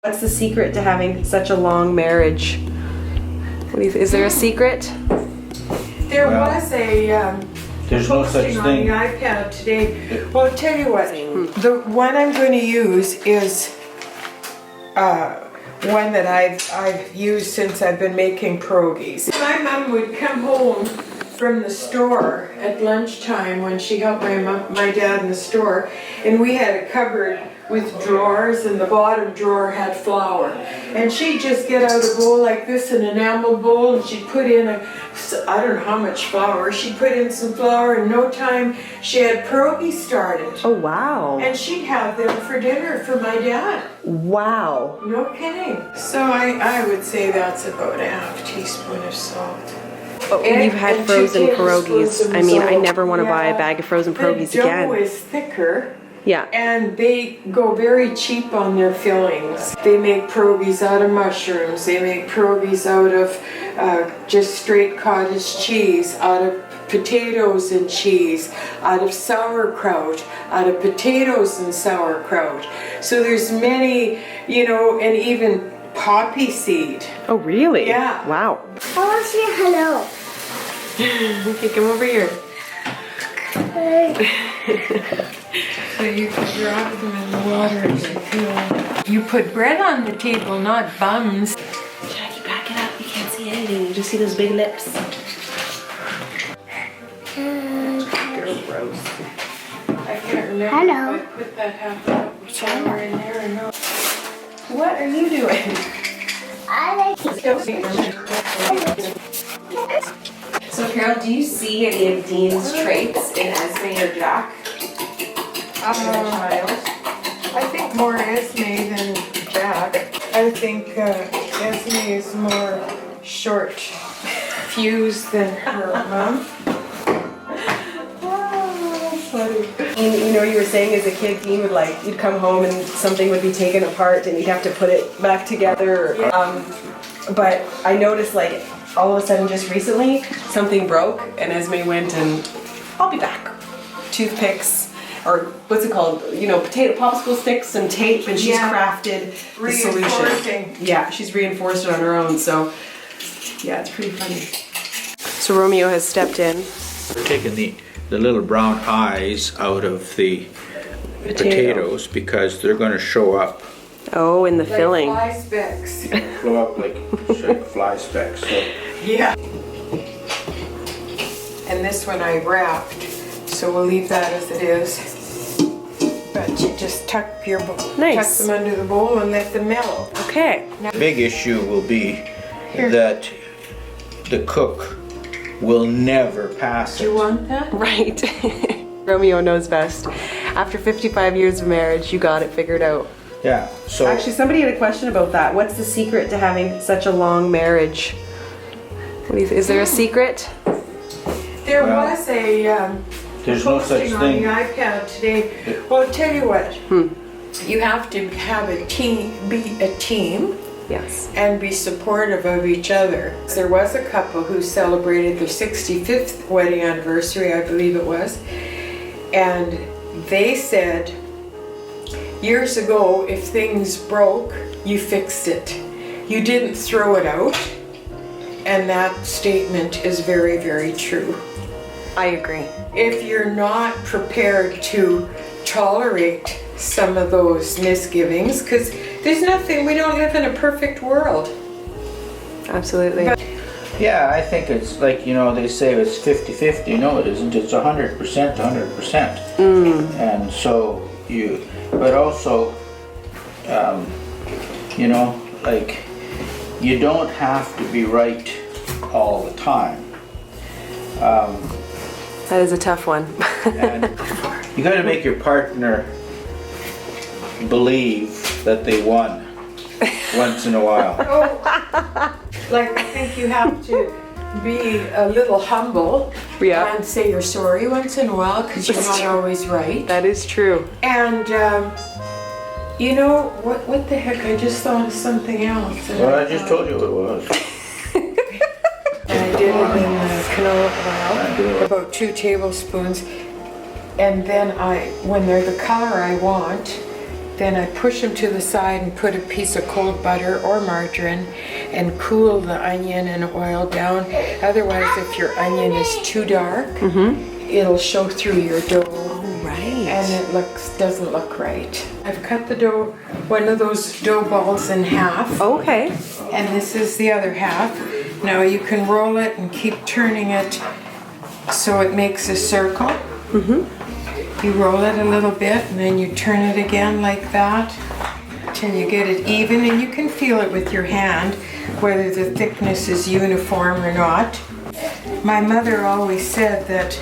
What's the secret to having such a long marriage? What do you is there a secret? There was a there's no such posting on thing. the iPad today. Well, I'll tell you what. The one I'm going to use is one that I've used since I've been making pierogies. My mom would come home from the store at lunchtime when she helped my dad in the store, and we had a cupboard with drawers, and the bottom drawer had flour. And she'd just get out a bowl like this, an enamel bowl, and she'd put in I don't know how much flour. She'd put in some flour, in no time she had pierogies started. Oh wow. And she'd have them for dinner for my dad. Wow. No kidding. So I would say that's about a half teaspoon of salt. Oh, you've had And frozen 2 tablespoons pierogies. of I mean, I salt. never want to buy a Yeah. bag of frozen pierogies The dough again. is thicker. Yeah. And they go very cheap on their fillings. They make pierogies out of mushrooms. They make pierogies out of just straight cottage cheese, out of potatoes and cheese, out of sauerkraut, out of potatoes and sauerkraut. So there's many, you know, and even poppy seed. Oh really? Yeah. Wow. I want to say hello. Okay, come over here. Hey. So you can drop them in the water and you put bread on the table, not buns. Jackie, back it up. You can't see anything. You just see those big lips. Gross. I can't remember Hello. if I put that half cup of flour in there or not. What are you doing? I like So Carol, do you see any of Dean's traits in Esme or Jack? I think more Esme than Jack. I think Esme is more short fused than her mom. You know, you were saying as a kid, Dean would you'd come home and something would be taken apart and you'd have to put it back together. But I noticed all of a sudden just recently, something broke and Esme went and, I'll be back. Toothpicks, or what's it called? You know, potato popsicle sticks and tape, and she's crafted the solution. Reinforcing. Yeah, she's reinforced it on her own, so yeah, it's pretty funny. So Romeo has stepped in. We're taking the little brown eyes out of the potatoes because they're going to show up. Oh, in the Like filling. fly specks. Show up like fly specks. So. Yeah. And this one I wrapped, so we'll leave that as it is. But you just tuck Nice. them under the bowl and let them mellow. Okay. Big issue will be that the cook will never pass Do you it. want that? Right. Romeo knows best. After 55 years of marriage, you got it figured out. Yeah. So Actually, somebody had a question about that. What's the secret to having such a long marriage? What do you is there a secret? There Well, was a there's no such posting on thing. the iPad today. Well, I'll tell you what. You have to have a team, be a team, Yes. and be supportive of each other. There was a couple who celebrated their 65th wedding anniversary, I believe it was, and they said years ago, if things broke, you fixed it. You didn't throw it out, and that statement is very, very true. I agree. If you're not prepared to tolerate some of those misgivings, because there's nothing, we don't live in a perfect world. Absolutely. Yeah, I think it's like, you know, they say it's 50-50. No, it isn't. It's 100%, 100%. And so but also, you know, you don't have to be right all the time. That is a tough one. And you got to make your partner believe that they won once in a while. Like, I think you have to be a little humble Yeah. and say you're sorry once in a while because you're not always right. That is true. And, you know, what the heck? I just thought of something else. Well, I just told you what it was. And I did it in canola oil, about 2 tablespoons. And then when they're the color I want, then I push them to the side and put a piece of cold butter or margarine and cool the onion and oil down. Otherwise, if your onion is too dark, it'll show through your dough. And it doesn't look right. I've cut the dough, one of those dough balls in half. Okay. And this is the other half. Now you can roll it and keep turning it so it makes a circle. You roll it a little bit and then you turn it again like that till you get it even, and you can feel it with your hand whether the thickness is uniform or not. My mother always said that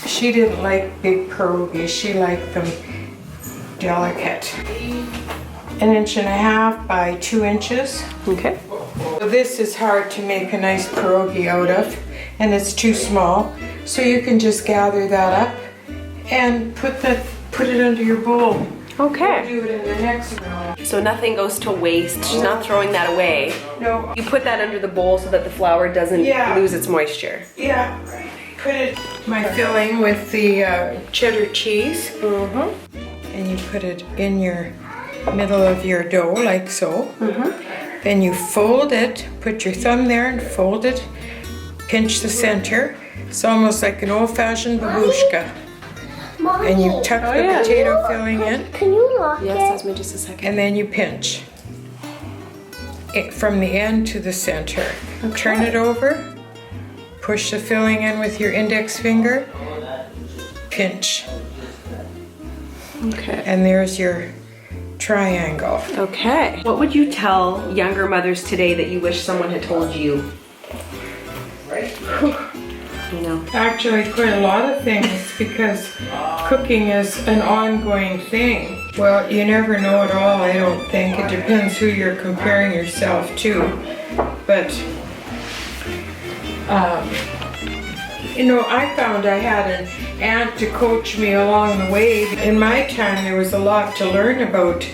she didn't like big pierogies, she liked them delicate. 1.5 inches by 2 inches. Okay. So this is hard to make a nice pierogi out of, and it's too small. So you can just gather that up and put it under your bowl. Okay. We'll do it in the next round. So nothing goes to waste. She's not throwing that away. No. You put that under the bowl so that the flour doesn't lose its moisture. Yeah. Put it, my filling with the cheddar cheese. And you put it in your middle of your dough like so. Then you fold it, put your thumb there and fold it, pinch the center. It's almost like an old-fashioned babushka. Mommy, And you tuck the potato filling in, can you lock Yes, it? that's me just a second. and then you pinch it from the end to the center. Turn it over, push the filling in with your index finger, pinch, Okay. and there's your triangle. Okay. What would you tell younger mothers today that you wish someone had told you? You know. Actually, quite a lot of things, because cooking is an ongoing thing. Well, you never know it all, I don't think. It depends who you're comparing yourself to. But, you know, I found I had an aunt to coach me along the way. In my time, there was a lot to learn about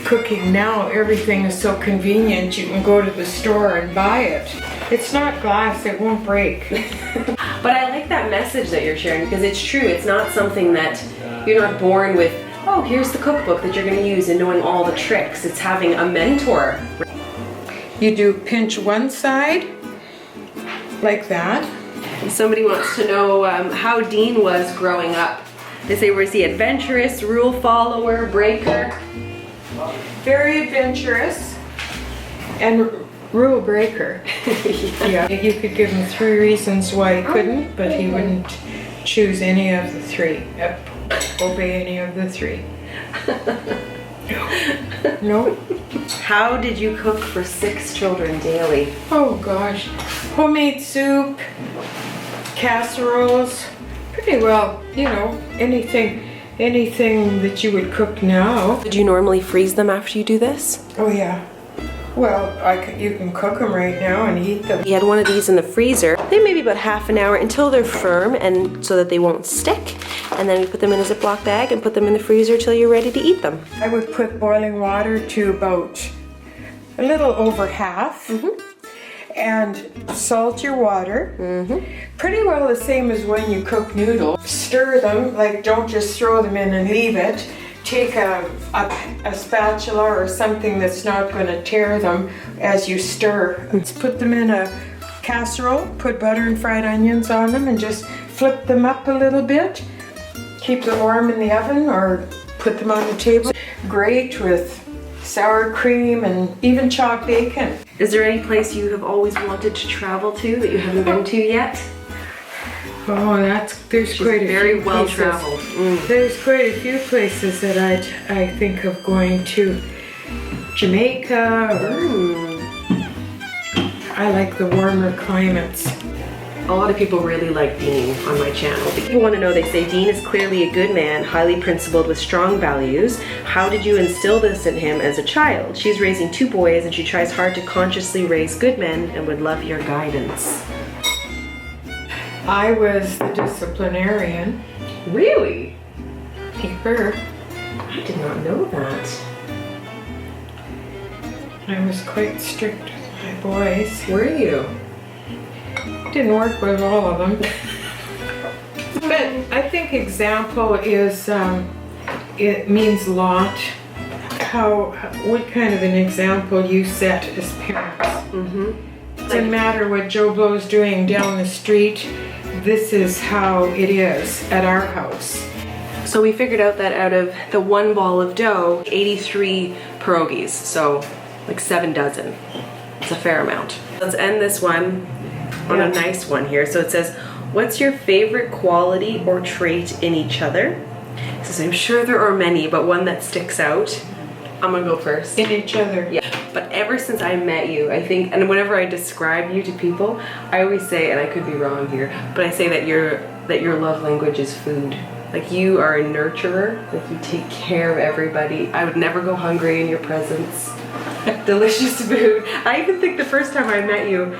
cooking. Now, everything is so convenient. You can go to the store and buy it. It's not glass, it won't break. But I like that message that you're sharing, because it's true. It's not something that you're not born with, oh, here's the cookbook that you're going to use and knowing all the tricks. It's having a mentor. You do pinch one side, like that. Somebody wants to know how Dean was growing up. They say, was he adventurous, rule follower, breaker? Very adventurous and rule breaker. Yeah, you could give him 3 reasons why he couldn't, but he wouldn't choose any of the 3. Obey any of the 3. No. How did you cook for 6 children daily? Oh gosh. Homemade soup, casseroles, pretty well, you know, anything that you would cook now. Did you normally freeze them after you do this? Oh yeah. Well, you can cook them right now and eat them. We had one of these in the freezer. They maybe about half an hour until they're firm, and so that they won't stick. And then we put them in a Ziploc bag and put them in the freezer till you're ready to eat them. I would put boiling water to about a little over half. And salt your water. Pretty well the same as when you cook noodles. Stir them, like don't just throw them in and leave it. Take a spatula or something that's not going to tear them as you stir. Let's put them in a casserole, put butter and fried onions on them, and just flip them up a little bit. Keep them warm in the oven or put them on the table. Great with sour cream and even chopped bacon. Is there any place you have always wanted to travel to that you haven't been to yet? Oh, there's quite a very few well places. traveled. There's quite a few places that I think of going to. Jamaica. I like the warmer climates. A lot of people really like Dean on my channel. People want to know, they say, Dean is clearly a good man, highly principled with strong values. How did you instill this in him as a child? She's raising 2 boys and she tries hard to consciously raise good men and would love your guidance. I was the disciplinarian. Really? Keeper. I did not know that. I was quite strict with my boys. Were you? Didn't work with all of them. But I think example is, it means a lot. what kind of an example you set as parents. Doesn't matter what Joe Blow's doing down the street, this is how it is at our house. So we figured out that out of the 1 ball of dough, 83 pierogies, so like 7 dozen. It's a fair amount. Let's end this one on a nice one here. So it says, what's your favorite quality or trait in each other? It says, I'm sure there are many, but one that sticks out. I'm gonna go first. In each other. Yeah, but ever since I met you, I think, and whenever I describe you to people, I always say, and I could be wrong here, but I say that your love language is food. Like, you are a nurturer, like you take care of everybody. I would never go hungry in your presence. Delicious food. I even think the first time I met you,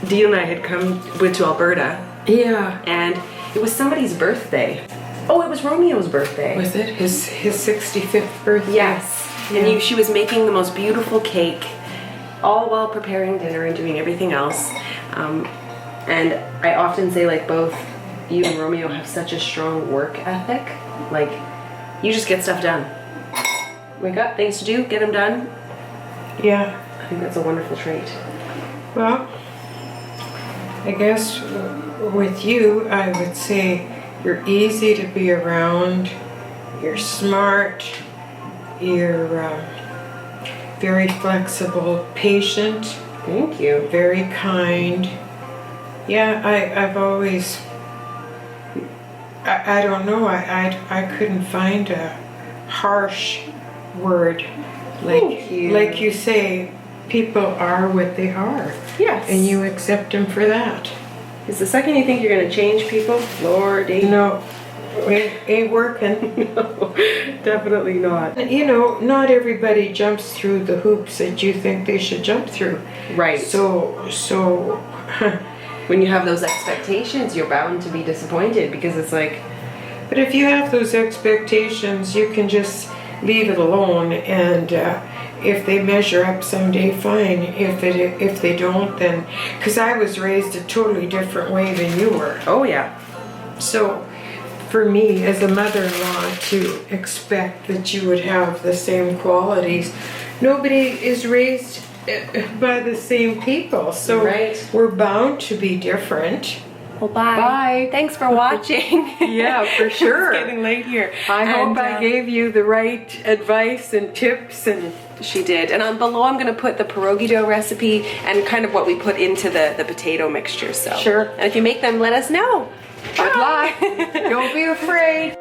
Dean and I went to Alberta. Yeah. And it was somebody's birthday. Oh, it was Romeo's birthday. Was it his 65th birthday? Yes. Yeah. And she was making the most beautiful cake, all while preparing dinner and doing everything else. And I often say, like, both you and Romeo have such a strong work ethic. Like, you just get stuff done. Wake up, things to do, get them done. Yeah. I think that's a wonderful trait. Well, I guess with you, I would say you're easy to be around, you're smart, you're very flexible, patient. Thank you. Very kind. Yeah, I've always, I don't know, I couldn't find a harsh word. Thank you. Like you say, people are what they are. Yes. And you accept them for that. Is the second you think you're going to change people, Lordy. No, it ain't working. No, definitely not. You know, not everybody jumps through the hoops that you think they should jump through. Right. So when you have those expectations, you're bound to be disappointed, because it's like, but if you have those expectations, you can just leave it alone, and if they measure up someday, fine. If they don't, then, because I was raised a totally different way than you were. oh yeah. So for me as a mother-in-law to expect that you would have the same qualities, nobody is raised by the same people, so Right. we're bound to be different. Well, bye. Bye. Thanks for watching. Yeah, for sure. It's getting late here. I hope And, I gave you the right advice and tips, and She did. And on below, I'm going to put the pierogi dough recipe and kind of what we put into the potato mixture. So Sure. And if you make them, let us know. good Bye. luck. Don't be afraid.